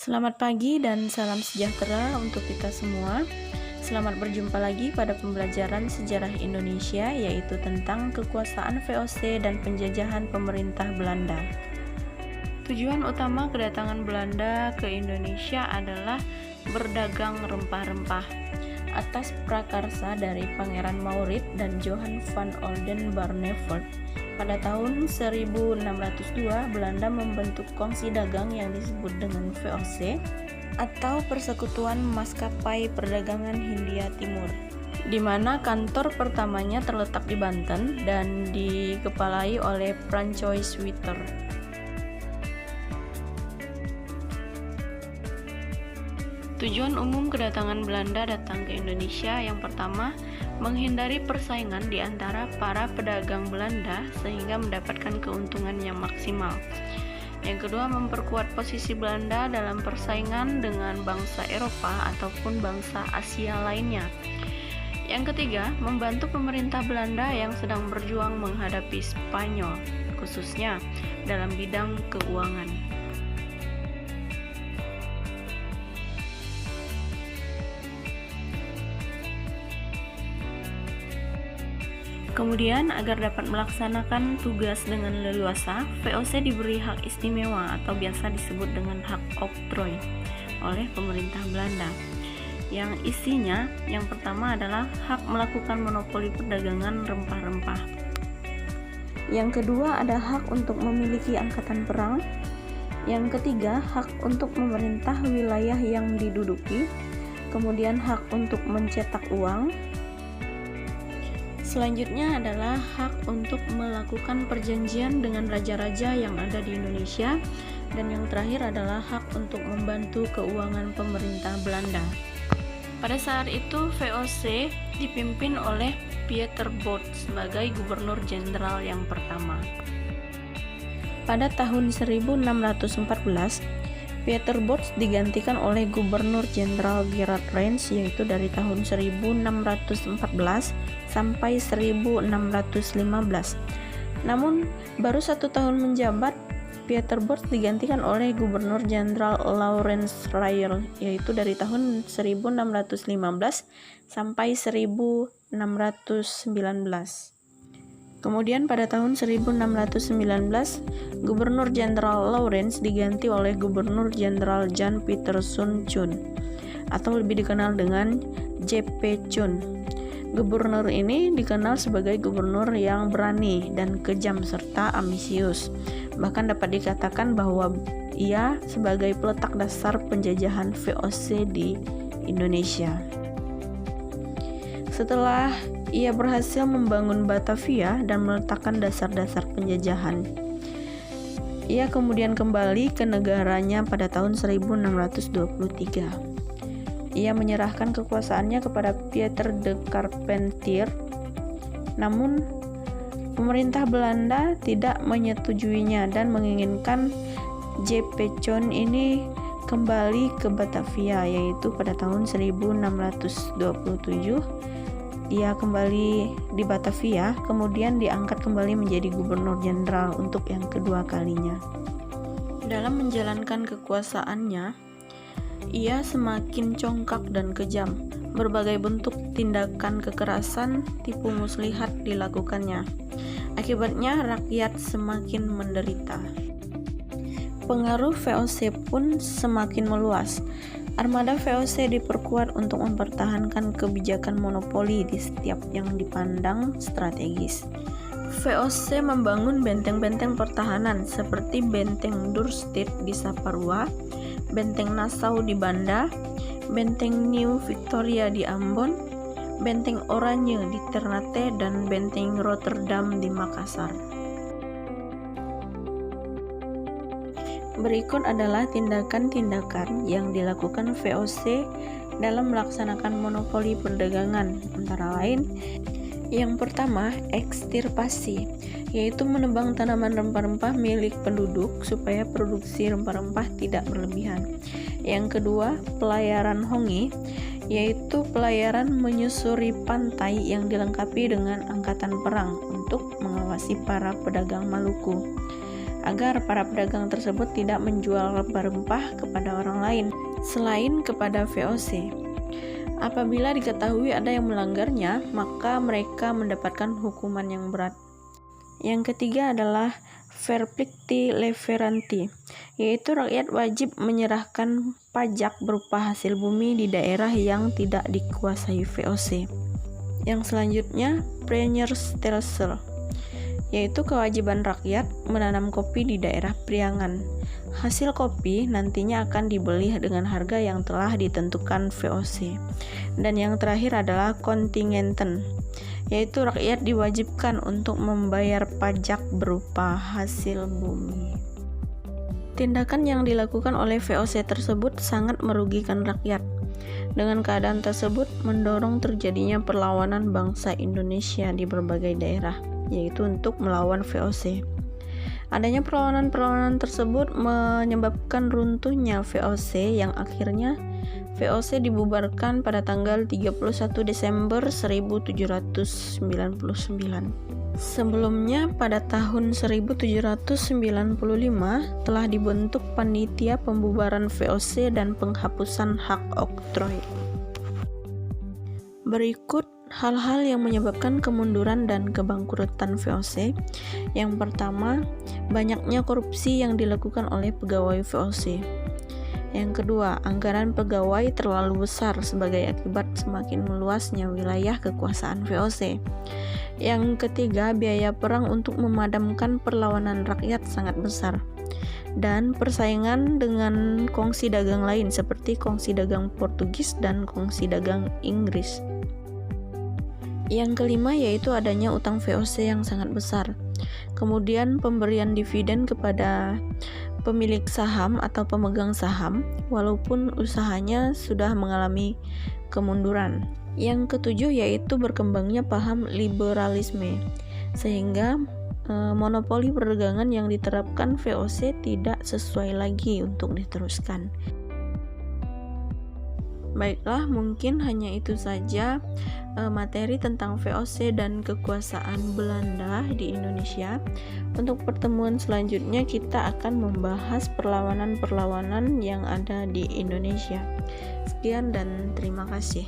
Selamat pagi dan salam sejahtera untuk kita semua. Selamat berjumpa lagi pada pembelajaran sejarah Indonesia, yaitu tentang kekuasaan VOC dan penjajahan pemerintah Belanda. Tujuan utama kedatangan Belanda ke Indonesia adalah berdagang rempah-rempah. Atas prakarsa dari Pangeran Maurits dan Johan van Oldenbarneveldt, pada tahun 1602 Belanda membentuk kongsi dagang yang disebut dengan VOC atau Persekutuan Maskapai Perdagangan Hindia Timur, di mana kantor pertamanya terletak di Banten dan dikepalai oleh Francois Witter. Tujuan umum kedatangan Belanda datang ke Indonesia yang pertama, menghindari persaingan di antara para pedagang Belanda sehingga mendapatkan keuntungan yang maksimal. Yang kedua, memperkuat posisi Belanda dalam persaingan dengan bangsa Eropa ataupun bangsa Asia lainnya. Yang ketiga, membantu pemerintah Belanda yang sedang berjuang menghadapi Spanyol, khususnya dalam bidang keuangan. Kemudian, agar dapat melaksanakan tugas dengan leluasa, VOC diberi hak istimewa atau biasa disebut dengan hak oktrooi oleh pemerintah Belanda. Yang isinya, yang pertama adalah hak melakukan monopoli perdagangan rempah-rempah. Yang kedua ada hak untuk memiliki angkatan perang. Yang ketiga, hak untuk memerintah wilayah yang diduduki. Kemudian hak untuk mencetak uang. Selanjutnya adalah hak untuk melakukan perjanjian dengan raja-raja yang ada di Indonesia, dan yang terakhir adalah hak untuk membantu keuangan pemerintah Belanda. Pada saat itu VOC dipimpin oleh Pieter Both sebagai gubernur jenderal yang pertama. Pada tahun 1614, Pieter Both digantikan oleh Gubernur Jenderal Gerard Reyns, yaitu dari tahun 1614 sampai 1615. Namun, baru 1 tahun menjabat, Pieter Both digantikan oleh Gubernur Jenderal Laurens Reyer, yaitu dari tahun 1615 sampai 1619. Kemudian pada tahun 1619, Gubernur Jenderal Laurens diganti oleh Gubernur Jenderal Jan Pieterszoon Koen, atau lebih dikenal dengan J.P. Koen. Gubernur ini dikenal sebagai gubernur yang berani dan kejam serta ambisius. Bahkan dapat dikatakan bahwa ia sebagai peletak dasar penjajahan VOC di Indonesia. Setelah ia berhasil membangun Batavia dan meletakkan dasar-dasar penjajahan, ia kemudian kembali ke negaranya pada tahun 1623. Ia menyerahkan kekuasaannya kepada Pieter de Carpentier. Namun, pemerintah Belanda tidak menyetujuinya dan menginginkan J.P. Koen ini kembali ke Batavia, yaitu pada tahun 1627. Ia kembali di Batavia, kemudian diangkat kembali menjadi gubernur jenderal untuk yang kedua kalinya. Dalam menjalankan kekuasaannya, ia semakin congkak dan kejam. Berbagai bentuk tindakan kekerasan, tipu muslihat dilakukannya. Akibatnya rakyat semakin menderita. Pengaruh VOC pun semakin meluas. Armada VOC diperkuat untuk mempertahankan kebijakan monopoli di setiap yang dipandang strategis. VOC membangun benteng-benteng pertahanan seperti Benteng Dorset di Saparua, Benteng Nassau di Banda, Benteng New Victoria di Ambon, Benteng Oranje di Ternate, dan Benteng Rotterdam di Makassar. Berikut adalah tindakan-tindakan yang dilakukan VOC dalam melaksanakan monopoli perdagangan, antara lain: yang pertama, ekstirpasi, yaitu menebang tanaman rempah-rempah milik penduduk supaya produksi rempah-rempah tidak berlebihan. Yang kedua, pelayaran hongi, yaitu pelayaran menyusuri pantai yang dilengkapi dengan angkatan perang untuk mengawasi para pedagang Maluku. agar para pedagang tersebut tidak menjual rempah-rempah kepada orang lain selain kepada VOC. Apabila diketahui ada yang melanggarnya, maka mereka mendapatkan hukuman yang berat. Yang ketiga adalah verplicti leveranti, yaitu rakyat wajib menyerahkan pajak berupa hasil bumi di daerah yang tidak dikuasai VOC. Yang selanjutnya, Priengerstelsel, yaitu kewajiban rakyat menanam kopi di daerah Priangan. Hasil kopi nantinya akan dibeli dengan harga yang telah ditentukan VOC. Dan yang terakhir adalah kontingenten, yaitu rakyat diwajibkan untuk membayar pajak berupa hasil bumi. Tindakan yang dilakukan oleh VOC tersebut sangat merugikan rakyat. Dengan keadaan tersebut mendorong terjadinya perlawanan bangsa Indonesia di berbagai daerah, yaitu untuk melawan VOC. Adanya perlawanan-perlawanan tersebut menyebabkan runtuhnya VOC yang akhirnya VOC dibubarkan pada tanggal 31 Desember 1799. Sebelumnya pada tahun 1795 telah dibentuk panitia pembubaran VOC dan penghapusan hak oktroy. Berikut hal-hal yang menyebabkan kemunduran dan kebangkrutan VOC. Yang pertama, banyaknya korupsi yang dilakukan oleh pegawai VOC. Yang kedua, anggaran pegawai terlalu besar sebagai akibat semakin meluasnya wilayah kekuasaan VOC. Yang ketiga, biaya perang untuk memadamkan perlawanan rakyat sangat besar. Dan persaingan dengan kongsi dagang lain seperti kongsi dagang Portugis dan kongsi dagang Inggris. Yang kelima yaitu adanya utang VOC yang sangat besar. Kemudian pemberian dividen kepada pemilik saham atau pemegang saham walaupun usahanya sudah mengalami kemunduran. Yang ketujuh yaitu berkembangnya paham liberalisme, sehingga monopoli perdagangan yang diterapkan VOC tidak sesuai lagi untuk diteruskan. Baiklah, mungkin hanya itu saja materi tentang VOC dan kekuasaan Belanda di Indonesia. Untuk pertemuan selanjutnya kita akan membahas perlawanan-perlawanan yang ada di Indonesia. Sekian dan terima kasih.